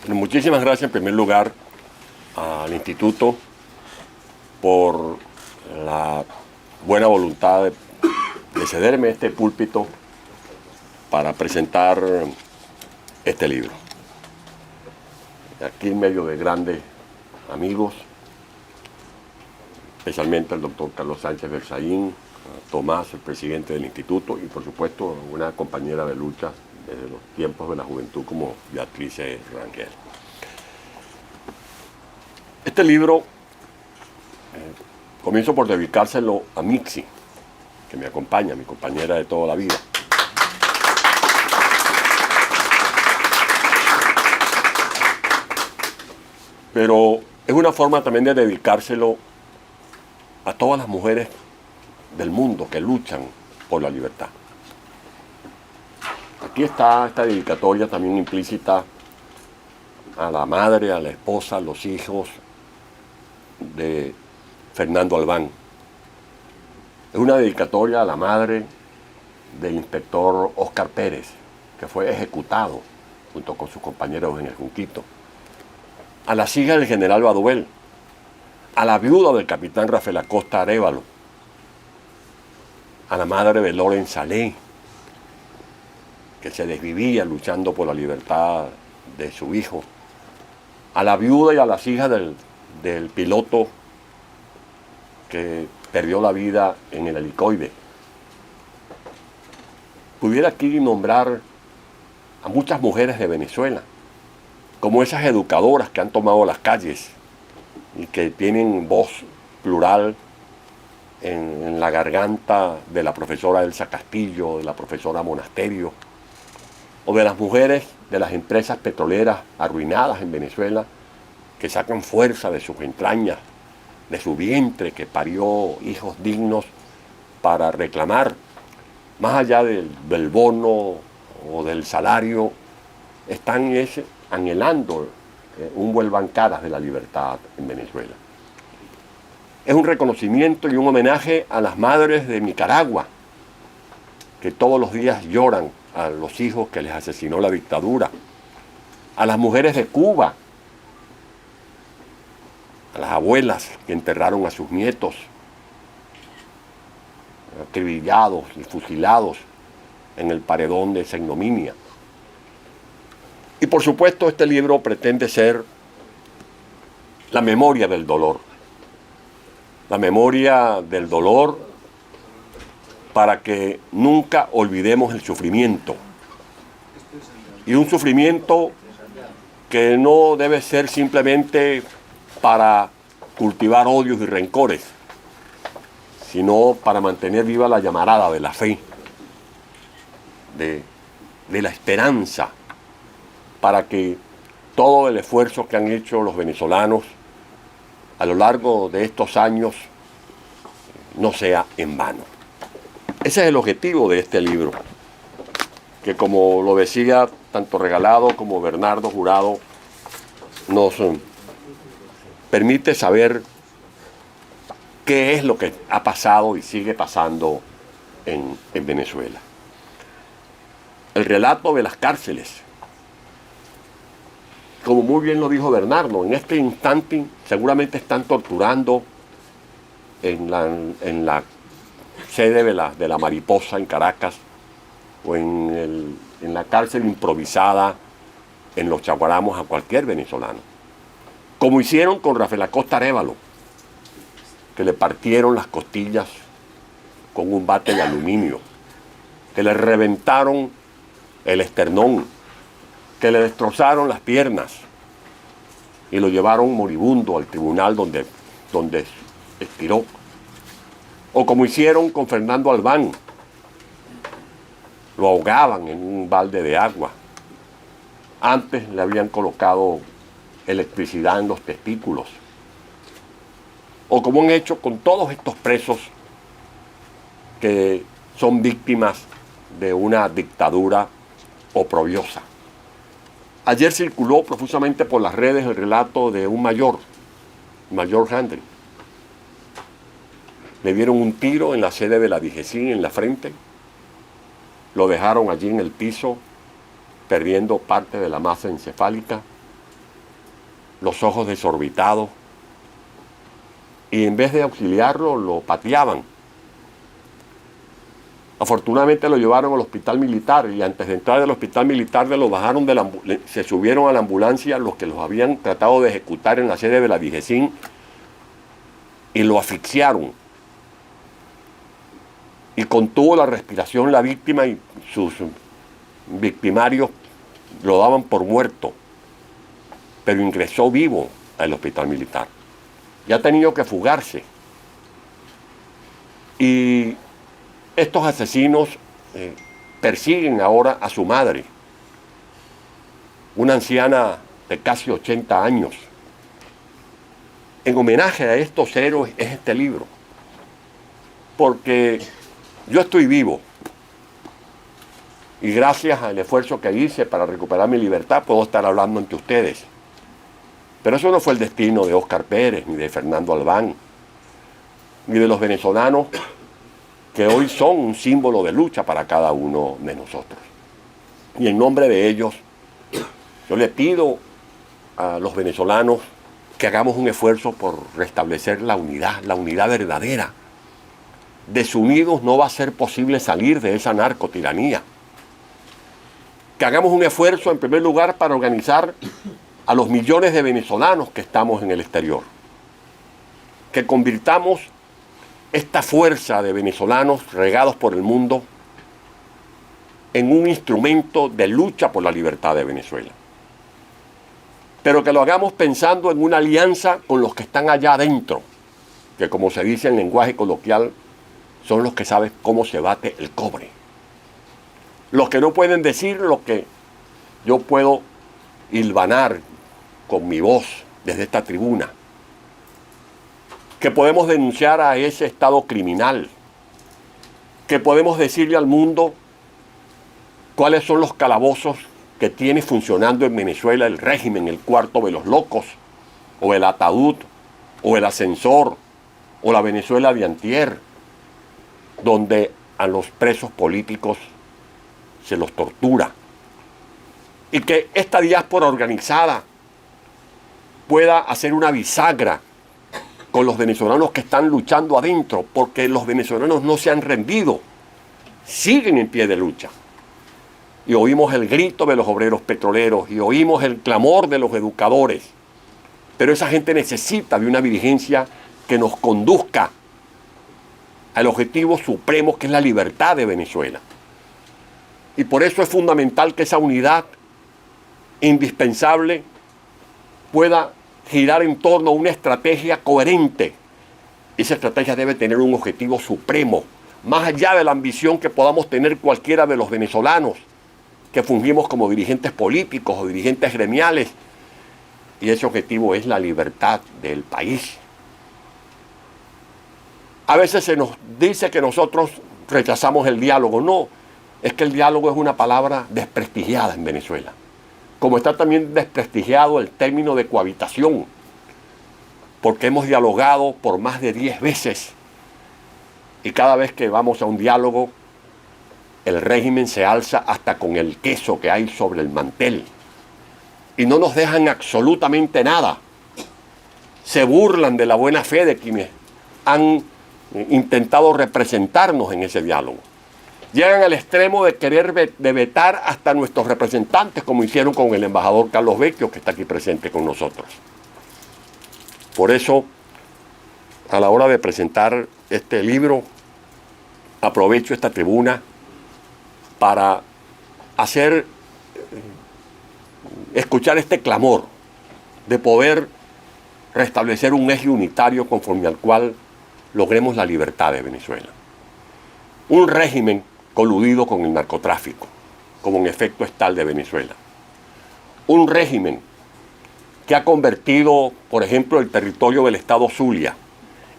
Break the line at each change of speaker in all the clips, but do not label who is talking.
Bueno, muchísimas gracias en primer lugar al instituto por la buena voluntad de cederme este púlpito para presentar este libro. Aquí en medio de grandes amigos, especialmente el doctor Carlos Sánchez Berzaín, Tomás, el presidente del instituto, y por supuesto una compañera de lucha desde los tiempos de la juventud como Beatriz Rangel. Este libro comienzo por dedicárselo a Mixi, que me acompaña, mi compañera de toda la vida. Pero es una forma también de dedicárselo a todas las mujeres del mundo que luchan por la libertad. Aquí está esta dedicatoria también implícita a la madre, a la esposa, a los hijos de Fernando Albán. Es una dedicatoria a la madre del inspector Óscar Pérez, que fue ejecutado junto con sus compañeros en el Junquito. A las hijas del general Baduel, a la viuda del capitán Rafael Acosta Arévalo, a la madre de Loren Salé, que se desvivía luchando por la libertad de su hijo, a la viuda y a las hijas del piloto que perdió la vida en el helicoide. Pudiera aquí nombrar a muchas mujeres de Venezuela, como esas educadoras que han tomado las calles y que tienen voz plural en la garganta de la profesora Elsa Castillo, de la profesora Monasterio, o de las mujeres de las empresas petroleras arruinadas en Venezuela, que sacan fuerza de sus entrañas, de su vientre que parió hijos dignos para reclamar, más allá del bono o del salario, están anhelando un vuelvan caras de la libertad en Venezuela. Es un reconocimiento y un homenaje a las madres de Nicaragua, que todos los días lloran a los hijos que les asesinó la dictadura, a las mujeres de Cuba, a las abuelas que enterraron a sus nietos, acribillados y fusilados en el paredón de esa ignominia. Y por supuesto este libro pretende ser la memoria del dolor. La memoria del dolor para que nunca olvidemos el sufrimiento. Y un sufrimiento que no debe ser simplemente para cultivar odios y rencores, sino para mantener viva la llamarada de la fe, de la esperanza, para que todo el esfuerzo que han hecho los venezolanos a lo largo de estos años no sea en vano. Ese es el objetivo de este libro, que como lo decía tanto Regalado como Bernardo Jurado, nos permite saber qué es lo que ha pasado y sigue pasando en Venezuela. El relato de las cárceles. Como muy bien lo dijo Bernardo, en este instante seguramente están torturando en la sede de la Mariposa en Caracas o en la cárcel improvisada en Los Chaguaramos a cualquier venezolano. Como hicieron con Rafael Acosta Arévalo, que le partieron las costillas con un bate de aluminio, que le reventaron el esternón, que le destrozaron las piernas y lo llevaron moribundo al tribunal donde expiró. O como hicieron con Fernando Albán, lo ahogaban en un balde de agua. Antes le habían colocado electricidad en los testículos. O como han hecho con todos estos presos que son víctimas de una dictadura oprobiosa. Ayer circuló profusamente por las redes el relato de un mayor Handry. Le dieron un tiro en la sede de la DIGESIN en la frente, lo dejaron allí en el piso, perdiendo parte de la masa encefálica, los ojos desorbitados, y en vez de auxiliarlo, lo pateaban. Afortunadamente lo llevaron al hospital militar, y antes de entrar al hospital militar lo bajaron se subieron a la ambulancia los que los habían tratado de ejecutar en la sede de la Vigecín y lo asfixiaron. Y contuvo la respiración la víctima, y sus victimarios lo daban por muerto, pero ingresó vivo al hospital militar. Y ha tenido que fugarse. Y estos asesinos persiguen ahora a su madre, una anciana de casi 80 años. En homenaje a estos héroes es este libro, porque yo estoy vivo y gracias al esfuerzo que hice para recuperar mi libertad puedo estar hablando ante ustedes. Pero eso no fue el destino de Óscar Pérez, ni de Fernando Albán, ni de los venezolanos que hoy son un símbolo de lucha para cada uno de nosotros. Y en nombre de ellos, yo le pido a los venezolanos que hagamos un esfuerzo por restablecer la unidad verdadera. Desunidos no va a ser posible salir de esa narcotiranía. Que hagamos un esfuerzo, en primer lugar, para organizar a los millones de venezolanos que estamos en el exterior. Que convirtamos esta fuerza de venezolanos regados por el mundo en un instrumento de lucha por la libertad de Venezuela. Pero que lo hagamos pensando en una alianza con los que están allá adentro, que como se dice en lenguaje coloquial, son los que saben cómo se bate el cobre. Los que no pueden decir lo que yo puedo hilvanar con mi voz desde esta tribuna. Que podemos denunciar a ese estado criminal. Que podemos decirle al mundo cuáles son los calabozos que tiene funcionando en Venezuela el régimen, el cuarto de los locos, o el ataúd, o el ascensor, o la Venezuela de antier, donde a los presos políticos se los tortura. Y que esta diáspora organizada pueda hacer una bisagra con los venezolanos que están luchando adentro, porque los venezolanos no se han rendido, siguen en pie de lucha. Y oímos el grito de los obreros petroleros, y oímos el clamor de los educadores, pero esa gente necesita de una dirigencia que nos conduzca al objetivo supremo, que es la libertad de Venezuela. Y por eso es fundamental que esa unidad indispensable pueda girar en torno a una estrategia coherente. Esa estrategia debe tener un objetivo supremo, más allá de la ambición que podamos tener cualquiera de los venezolanos que fungimos como dirigentes políticos o dirigentes gremiales. Y ese objetivo es la libertad del país. A veces se nos dice que nosotros rechazamos el diálogo. No, es que el diálogo es una palabra desprestigiada en Venezuela. Como está también desprestigiado el término de cohabitación, porque hemos dialogado por más de 10 veces. Y cada vez que vamos a un diálogo, el régimen se alza hasta con el queso que hay sobre el mantel. Y no nos dejan absolutamente nada. Se burlan de la buena fe de quienes han intentado representarnos en ese diálogo. Llegan al extremo de querer vetar hasta nuestros representantes, como hicieron con el embajador Carlos Vecchio, que está aquí presente con nosotros. Por eso, a la hora de presentar este libro, aprovecho esta tribuna para escuchar este clamor de poder restablecer un eje unitario conforme al cual logremos la libertad de Venezuela. Un régimen coludido con el narcotráfico, como en efecto está el de Venezuela. Un régimen que ha convertido, por ejemplo, el territorio del estado Zulia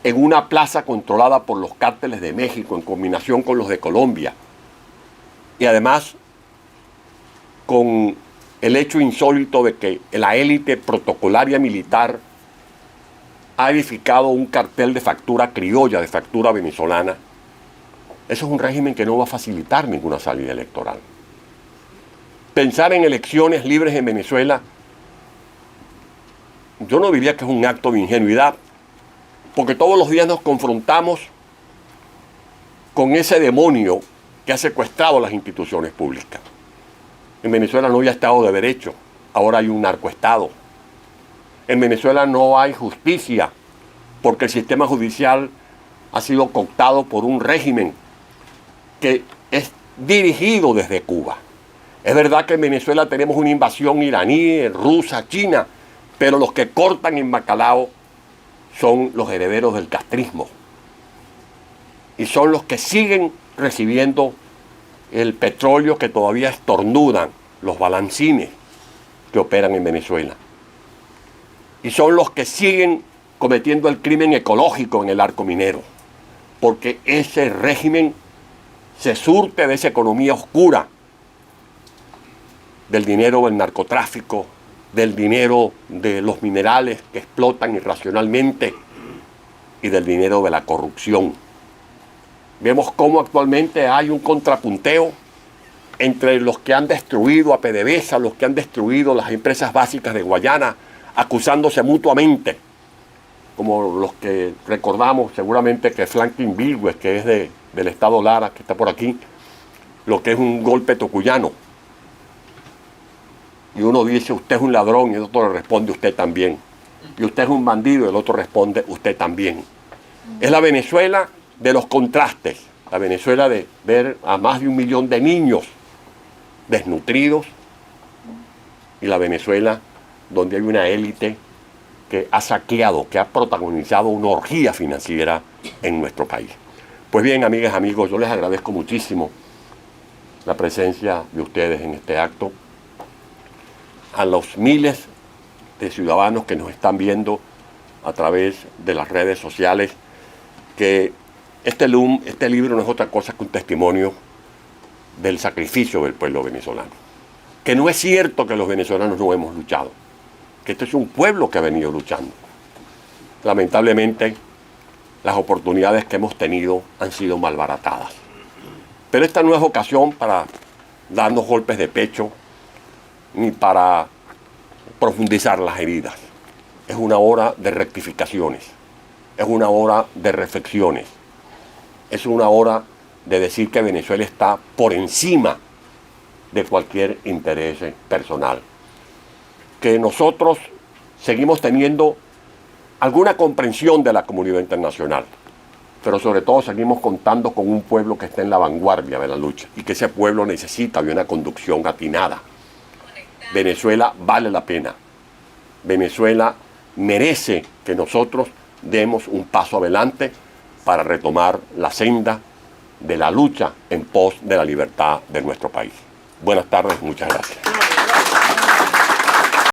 en una plaza controlada por los cárteles de México en combinación con los de Colombia. Y además, con el hecho insólito de que la élite protocolaria militar ha edificado un cartel de factura criolla, de factura venezolana. Eso es un régimen que no va a facilitar ninguna salida electoral. Pensar en elecciones libres en Venezuela yo no diría que es un acto de ingenuidad, porque todos los días nos confrontamos con ese demonio que ha secuestrado las instituciones públicas. En Venezuela no hay Estado de Derecho, ahora hay un narcoestado. En Venezuela no hay justicia, porque el sistema judicial ha sido cooptado por un régimen que es dirigido desde Cuba. Es verdad que en Venezuela tenemos una invasión iraní, rusa, china, pero los que cortan en bacalao son los herederos del castrismo. Y son los que siguen recibiendo el petróleo que todavía estornudan los balancines que operan en Venezuela. Y son los que siguen cometiendo el crimen ecológico en el arco minero, porque ese régimen se surte de esa economía oscura, del dinero del narcotráfico, del dinero de los minerales que explotan irracionalmente y del dinero de la corrupción. Vemos cómo actualmente hay un contrapunteo entre los que han destruido a PDVSA, los que han destruido las empresas básicas de Guayana, acusándose mutuamente, como los que recordamos seguramente que Franklin Bilwes, que es del estado Lara, que está por aquí, lo que es un golpe tocuyano. Y uno dice, usted es un ladrón, y el otro le responde, usted también. Y usted es un bandido, y el otro responde, usted también. Es la Venezuela de los contrastes, la Venezuela de ver a más de 1 millón de niños desnutridos, y la Venezuela donde hay una élite que ha saqueado, que ha protagonizado una orgía financiera en nuestro país. Pues bien, amigas, amigos, yo les agradezco muchísimo la presencia de ustedes en este acto. A los miles de ciudadanos que nos están viendo a través de las redes sociales, que este libro no es otra cosa que un testimonio del sacrificio del pueblo venezolano. Que no es cierto que los venezolanos no hemos luchado, que este es un pueblo que ha venido luchando. Lamentablemente, las oportunidades que hemos tenido han sido malbaratadas. Pero esta no es ocasión para darnos golpes de pecho, ni para profundizar las heridas. Es una hora de rectificaciones, es una hora de reflexiones, es una hora de decir que Venezuela está por encima de cualquier interés personal. Que nosotros seguimos teniendo alguna comprensión de la comunidad internacional, pero sobre todo seguimos contando con un pueblo que está en la vanguardia de la lucha y que ese pueblo necesita de una conducción atinada. Venezuela vale la pena. Venezuela merece que nosotros demos un paso adelante para retomar la senda de la lucha en pos de la libertad de nuestro país. Buenas tardes, muchas gracias.